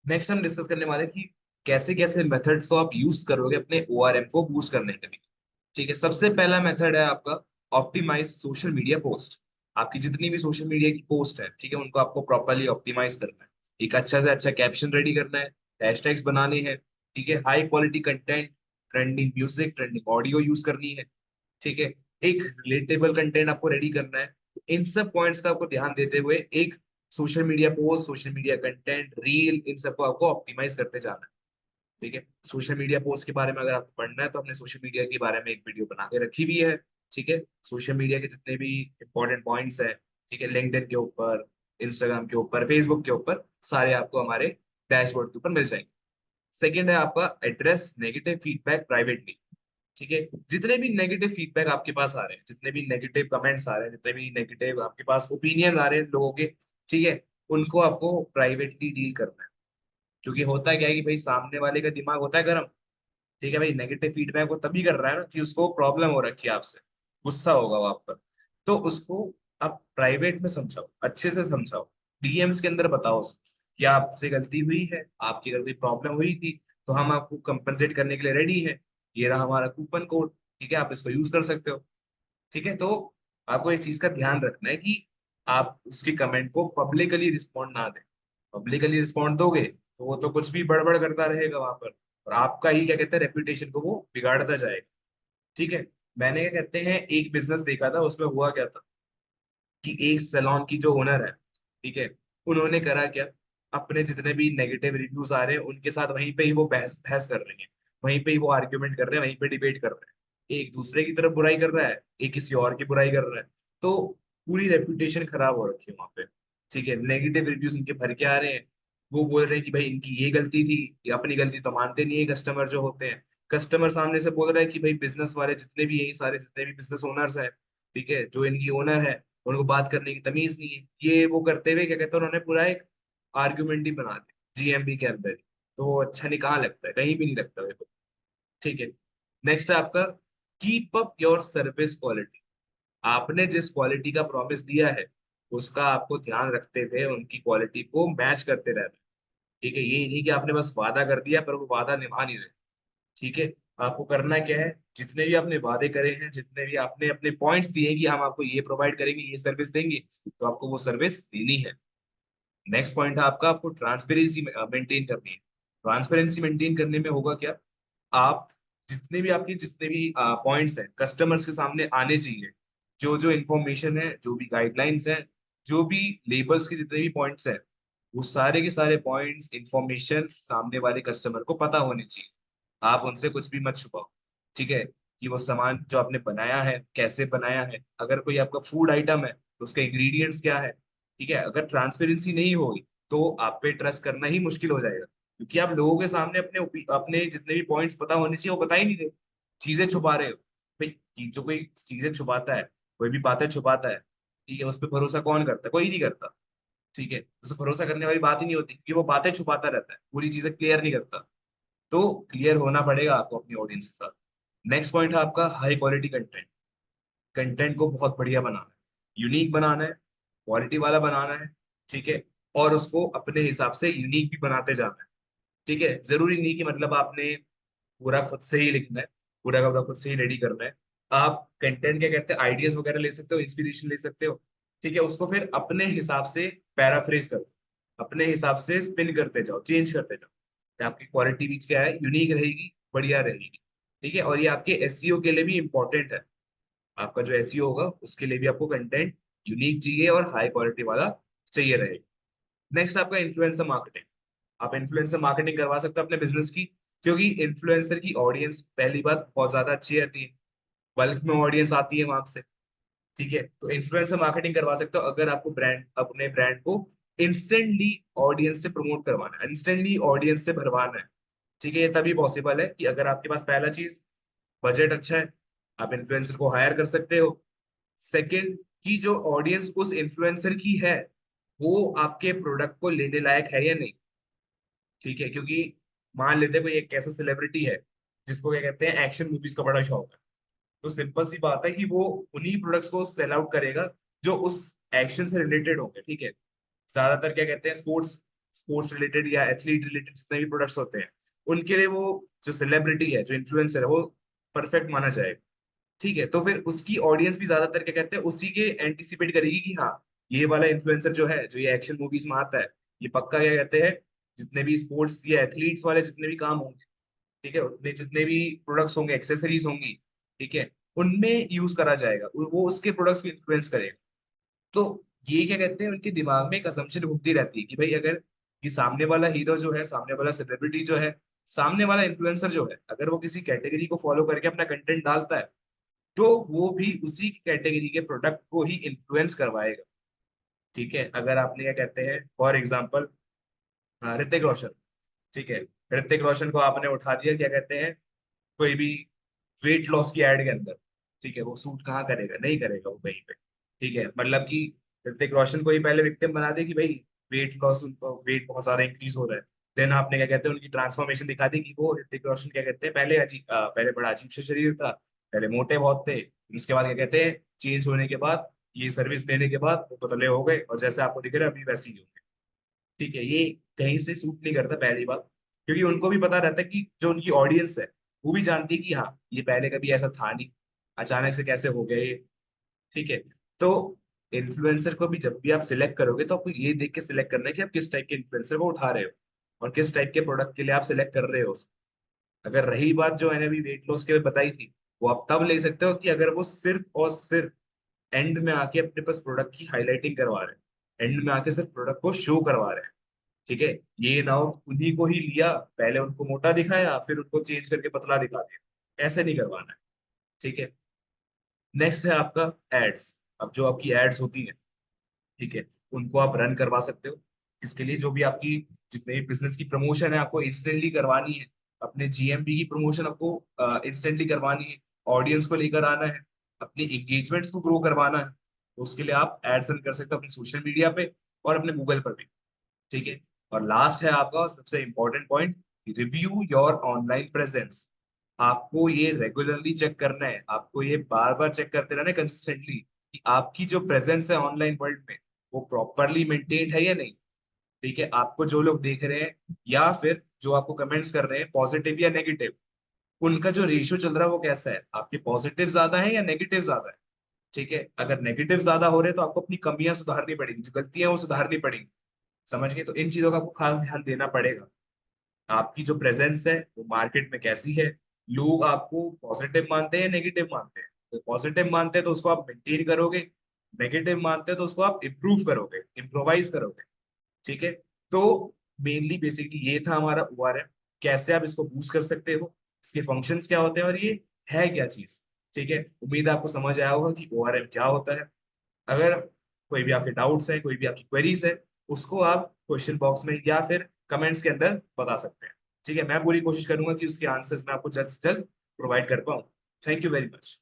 Next हम discuss करने वाले हैं कि कैसे कैसे मेथड्स को आप यूज करोगे अपने ओआरएम को बूस्ट करने के लिए। ठीक है, सबसे पहला मेथड है आपका ऑप्टिमाइज सोशल मीडिया पोस्ट। आपकी जितनी भी सोशल मीडिया की पोस्ट है, ठीक है, उनको आपको प्रॉपरली ऑप्टिमाइज करना है। एक अच्छा से अच्छा कैप्शन रेडी करना है, हैशटैग्स बनाने हैं, ठीक है, high quality content, trending music, trending audio use करनी है, ठीक है, एक रिलेटेबल कंटेंट आपको रेडी करना है। तो इन सब पॉइंट्स का आपको ध्यान देते हुए एक social media post, social media content, reel, इन सबको आपको ऑप्टिमाइज करते जाना है। ठीक है, सोशल मीडिया पोस्ट के बारे में अगर आपको पढ़ना है तो हमने सोशल मीडिया के बारे में एक वीडियो बना के रखी भी है। ठीक है, सोशल मीडिया के जितने भी इंपॉर्टेंट पॉइंट्स हैं, ठीक है, लिंक्डइन के ऊपर, इंस्टाग्राम के ऊपर, फेसबुक के ऊपर, सारे आपको हमारे डैशबोर्ड के ऊपर मिल जाएंगे। सेकेंड है आपका एड्रेस नेगेटिव फीडबैक प्राइवेटली। ठीक है, जितने भी नेगेटिव फीडबैक आपके पास आ रहे हैं, जितने भी नेगेटिव कमेंट्स आ रहे हैं, जितने भी नेगेटिव आपके पास ओपिनियन आ रहे हैं लोगों के, ठीक है, उनको आपको प्राइवेटली डील करना है। क्योंकि होता क्या है कि भाई सामने वाले का दिमाग होता है गर्म। ठीक है भाई, नेगेटिव फीडबैक वो तभी कर रहा है ना कि उसको प्रॉब्लम हो रखी है आपसे, गुस्सा होगा वो आप पर। तो उसको आप प्राइवेट में समझाओ, अच्छे से समझाओ, डीएम्स के अंदर बताओ उसको कि आपसे गलती हुई है, आपकी अगर कोई प्रॉब्लम हुई थी तो हम आपको कंपनसेट करने के लिए रेडी है। ये रहा हमारा कूपन कोड, ठीक है, आप इसको यूज कर सकते हो। ठीक है, तो आपको इस चीज का ध्यान रखना है कि आप उसकी कमेंट को पब्लिकली रिस्पॉन्ड ना दें। पब्लिकली रिस्पॉन्ड दोगे तो वो तो कुछ भी बड़बड़ करता रहेगा वहां पर, और आपका ही क्या कहते हैं रेपुटेशन को वो बिगाड़ता जाएगा। ठीक है, मैंने क्या कहते हैं एक बिजनेस देखा था, उसमें हुआ क्या था कि एक सैलून की जो ओनर है, ठीक है, उन्होंने करा क्या, अपने जितने भी नेगेटिव रिव्यूज आ रहे हैं उनके साथ वहीं पे ही वो बहस बहस कर रहे हैं, वहीं पे ही वो आर्ग्यूमेंट कर रहे हैं, वहीं पे डिबेट कर रहे हैं। एक दूसरे की तरफ बुराई कर रहा है, एक किसी और की बुराई कर रहा है। तो पूरी रेपुटेशन खराब हो रखी है वहां पे। ठीक है, नेगेटिव रिव्यूज इनके भर के आ रहे हैं। वो बोल रहे हैं कि भाई इनकी ये गलती थी, ये अपनी गलती तो मानते नहीं है कस्टमर जो होते हैं। कस्टमर सामने से बोल रहा है कि भाई बिजनेस वाले जितने भी, यही सारे जितने भी बिजनेस ओनर्स हैं, ठीक है, जो इनकी ओनर है, उनको बात करने की तमीज नहीं है। ये वो करते हुए क्या कहते हैं, उन्होंने पूरा एक आर्ग्यूमेंट ही बना दिया जीएमबी के अंदर ही। तो वो अच्छा नहीं, कहाँ लगता है, कहीं भी नहीं लगता मेरे को। ठीक है, नेक्स्ट है आपका keep up your service quality. आपने जिस क्वालिटी का प्रॉमिस दिया है उसका आपको ध्यान रखते हुए उनकी क्वालिटी को मैच करते रहना है। ठीक है, ये नहीं कि आपने बस वादा कर दिया पर वो वादा निभा नहीं रहे। ठीक है, आपको करना क्या है, जितने भी आपने वादे करे हैं, जितने भी आपने अपने पॉइंट्स दिए हैं कि हम आपको ये प्रोवाइड करेंगे, ये सर्विस देंगे, तो आपको वो सर्विस देनी है। नेक्स्ट पॉइंट है आपका, आपको ट्रांसपेरेंसी मेंटेन करनी है। ट्रांसपेरेंसी मेंटेन करने में होगा क्या, आप जितने भी आपके जितने भी पॉइंट्स हैं कस्टमर्स के सामने आने चाहिए। जो जो इन्फॉर्मेशन है, जो भी गाइडलाइंस हैं, जो भी लेबल्स के जितने भी पॉइंट्स हैं, वो सारे के सारे पॉइंट्स इंफॉर्मेशन सामने वाले कस्टमर को पता होनी चाहिए। आप उनसे कुछ भी मत छुपाओ। ठीक है, कि वो सामान जो आपने बनाया है कैसे बनाया है, अगर कोई आपका फूड आइटम है तो उसके इंग्रेडिएंट्स क्या है। ठीक है, अगर ट्रांसपेरेंसी नहीं होगी तो आप पे ट्रस्ट करना ही मुश्किल हो जाएगा, क्योंकि आप लोगों के सामने अपने जितने भी पॉइंट्स पता होने चाहिए वो बता ही नहीं रहे, चीजें छुपा रहे हो। भाई जो कोई चीजें छुपाता है, कोई भी बातें छुपाता है, ठीक है, उस पर भरोसा कौन करता है, कोई नहीं करता। ठीक है, उसे भरोसा करने वाली बात ही नहीं होती, क्योंकि वो बातें छुपाता रहता है, पूरी चीजें क्लियर नहीं करता। तो क्लियर होना पड़ेगा आपको अपनी ऑडियंस के साथ। नेक्स्ट पॉइंट है आपका हाई क्वालिटी कंटेंट। कंटेंट को बहुत बढ़िया बनाना है, यूनिक बनाना है, क्वालिटी वाला बनाना है। ठीक है, और उसको अपने हिसाब से यूनिक भी बनाते जाना है। ठीक है, जरूरी नहीं कि मतलब आपने पूरा खुद से ही लिखना है, पूरा का पूरा खुद से ही रेडी करना है। आप कंटेंट क्या कहते हैं, आइडियाज वगैरह ले सकते हो, इंस्पिरेशन ले सकते हो। ठीक है, उसको फिर अपने हिसाब से पैराफ्रेज करो, अपने हिसाब से स्पिन करते जाओ, चेंज करते जाओ, तो आपकी क्वालिटी भी क्या है, यूनिक रहेगी, बढ़िया रहेगी। ठीक है, और ये आपके एसईओ के लिए भी इंपॉर्टेंट है। आपका जो एसईओ होगा उसके लिए भी आपको कंटेंट यूनिक चाहिए और हाई क्वालिटी वाला चाहिए रहेगा। नेक्स्ट आपका इन्फ्लुएंसर मार्केटिंग। आप इन्फ्लुएंसर मार्केटिंग करवा सकते हो अपने बिजनेस की, क्योंकि इन्फ्लुएंसर की ऑडियंस पहली बात बहुत ज्यादा अच्छी रहती है, बल्क में ऑडियंस आती है वहां से। ठीक है, तो इन्फ्लुएंसर मार्केटिंग करवा सकते हो अगर आपको ब्रांड, अपने ब्रांड को इंस्टेंटली ऑडियंस से प्रमोट करवाना है, इंस्टेंटली ऑडियंस से भरवाना है। ठीक है, ये तभी पॉसिबल है कि अगर आपके पास पहला चीज बजट अच्छा है, आप इन्फ्लुएंसर को हायर कर सकते हो। सेकंड, की जो ऑडियंस उस इन्फ्लुएंसर की है वो आपके प्रोडक्ट को लेने लायक है या नहीं। ठीक है, क्योंकि मान लेते हैं कोई एक ऐसा सेलिब्रिटी है जिसको क्या कहते हैं एक्शन मूवीज का बड़ा शौक है, तो सिंपल सी बात है कि वो उन्हीं प्रोडक्ट्स को सेल आउट करेगा जो उस एक्शन से रिलेटेड होंगे। ठीक है, ज्यादातर क्या कहते हैं स्पोर्ट्स स्पोर्ट्स रिलेटेड या एथलीट रिलेटेड जितने भी प्रोडक्ट्स होते हैं, उनके लिए वो जो सेलिब्रिटी है, जो इन्फ्लुएंसर है, वो परफेक्ट माना जाएगा। ठीक है, तो फिर उसकी ऑडियंस भी ज्यादातर क्या कहते हैं, उसी के एंटिसिपेट करेगी कि हाँ, ये वाला इन्फ्लुएंसर जो है, जो ये एक्शन मूवीज में आता है, ये पक्का क्या कहते हैं, जितने भी स्पोर्ट्स या एथलीट्स वाले जितने भी काम होंगे, ठीक है, उतने जितने भी प्रोडक्ट्स होंगे, एक्सेसरीज होंगी, ठीक है, उनमें यूज करा जाएगा, वो उसके प्रोडक्ट्स को इन्फ्लुएंस करेगा। तो ये क्या कहते हैं, उनके दिमाग में एक असम्पशन घूमती रहती है कि भाई अगर ये सामने वाला हीरो जो है, सामने वाला सेलिब्रिटी जो है, सामने वाला इन्फ्लुएंसर जो है, अगर वो किसी कैटेगरी को फॉलो करके अपना कंटेंट डालता है, तो वो भी उसी कैटेगरी के प्रोडक्ट को ही इन्फ्लुएंस करवाएगा। ठीक है, अगर आपने क्या कहते हैं, फॉर एग्जाम्पल ऋतिक रोशन, ठीक है, ऋतिक रोशन को आपने उठा दिया क्या कहते हैं, कोई भी वेट लॉस की एड के अंदर, ठीक है, वो सूट कहाँ करेगा, नहीं करेगा वो कहीं पे। ठीक है, मतलब कि ऋतिक रोशन को ही पहले विक्टिम बना दे कि भाई वेट लॉस, उनको वेट बहुत ज्यादा इंक्रीज हो रहा है। देन आपने क्या कहते हैं, उनकी ट्रांसफॉर्मेशन दिखा दी कि वो ऋतिक रोशन क्या कहते हैं, पहले पहले बड़ा अजीब सा शरीर था, पहले मोटे बहुत थे, इसके बाद क्या कहते हैं, चेंज होने के बाद, ये सर्विस लेने के बाद वो पतले हो गए, और जैसे आपको दिख रहा है अभी वैसे ही होंगे। ठीक है, ये कहीं से सूट नहीं करता, पहली बात, क्योंकि उनको भी पता रहता है कि जो उनकी ऑडियंस है, वो भी जानती है कि हाँ, ये पहले कभी ऐसा था नहीं, अचानक से कैसे हो गया ये। ठीक है, तो इन्फ्लुएंसर को भी जब भी आप सिलेक्ट करोगे, तो आपको ये देख के सिलेक्ट करना है कि आप किस टाइप के इन्फ्लुएंसर को उठा रहे हो, और किस टाइप के प्रोडक्ट के लिए आप सिलेक्ट कर रहे हो उसको। अगर रही बात जो मैंने अभी वेट लॉस के बताई थी, वो आप तब ले सकते हो कि अगर वो सिर्फ और सिर्फ एंड में आके अपने पास प्रोडक्ट की हाईलाइटिंग करवा रहे हैं, एंड में आके सिर्फ प्रोडक्ट को शो करवा रहे हैं। ठीक है, ये ना हो उन्हीं को ही लिया, पहले उनको मोटा दिखाया, फिर उनको चेंज करके पतला दिखा दिया, ऐसे नहीं करवाना है। ठीक है, नेक्स्ट है आपका एड्स। अब जो आपकी एड्स होती हैं, ठीक है, उनको आप रन करवा सकते हो। इसके लिए जो भी आपकी जितने भी बिजनेस की प्रमोशन है, आपको इंस्टेंटली करवानी है, अपने जीएमपी की प्रमोशन आपको इंस्टेंटली करवानी है, ऑडियंस को लेकर आना है, अपनी एंगेजमेंट्स को ग्रो करवाना है, तो उसके लिए आप एड्स रन कर सकते हो अपने सोशल मीडिया पे और अपने गूगल पर भी। ठीक है, और लास्ट है आपका सबसे important point, review your online presence. आपको ये रेगुलरली चेक करना है, आपको ये बार बार चेक करते रहना है कंसिस्टेंटली, कि आपकी जो प्रेजेंस है ऑनलाइन वर्ल्ड में, वो प्रॉपरली मेंटेन्ड है या नहीं। ठीक है, आपको जो लोग देख रहे हैं या फिर जो आपको कमेंट्स कर रहे हैं, पॉजिटिव या नेगेटिव, उनका जो रेशियो चल रहा है वो कैसा है, आपके पॉजिटिव ज्यादा है या नेगेटिव ज्यादा है। ठीक है, अगर नेगेटिव ज्यादा हो रहे हैं तो आपको अपनी कमियां सुधारनी पड़ेगी, जो गलतियां हैं वो सुधारनी पड़ेगी। समझ गए, तो इन चीजों का आपको खास ध्यान देना पड़ेगा। आपकी जो प्रेजेंस है वो मार्केट में कैसी है, लोग आपको पॉजिटिव मानते हैं, नेगेटिव मानते हैं। तो पॉजिटिव मानते हैं तो उसको आप मेंटेन करोगे, नेगेटिव मानते हैं तो उसको आप इम्प्रूव करोगे, इम्प्रोवाइज करोगे। ठीक है, तो मेनली बेसिकली ये था हमारा ओआरएम, कैसे आप इसको बूस्ट कर सकते हो, इसके फंक्शंस क्या होते हैं, और ये है क्या चीज। ठीक है, उम्मीद है आपको समझ आया होगा कि ओआरएम क्या होता है। अगर कोई भी आपके डाउट्स है, कोई भी आपकी क्वेरीज है, उसको आप क्वेश्चन बॉक्स में या फिर कमेंट्स के अंदर बता सकते हैं। ठीक है, मैं पूरी कोशिश करूंगा कि उसके आंसर्स मैं आपको जल्द से जल्द प्रोवाइड कर पाऊँ। Thank you very much.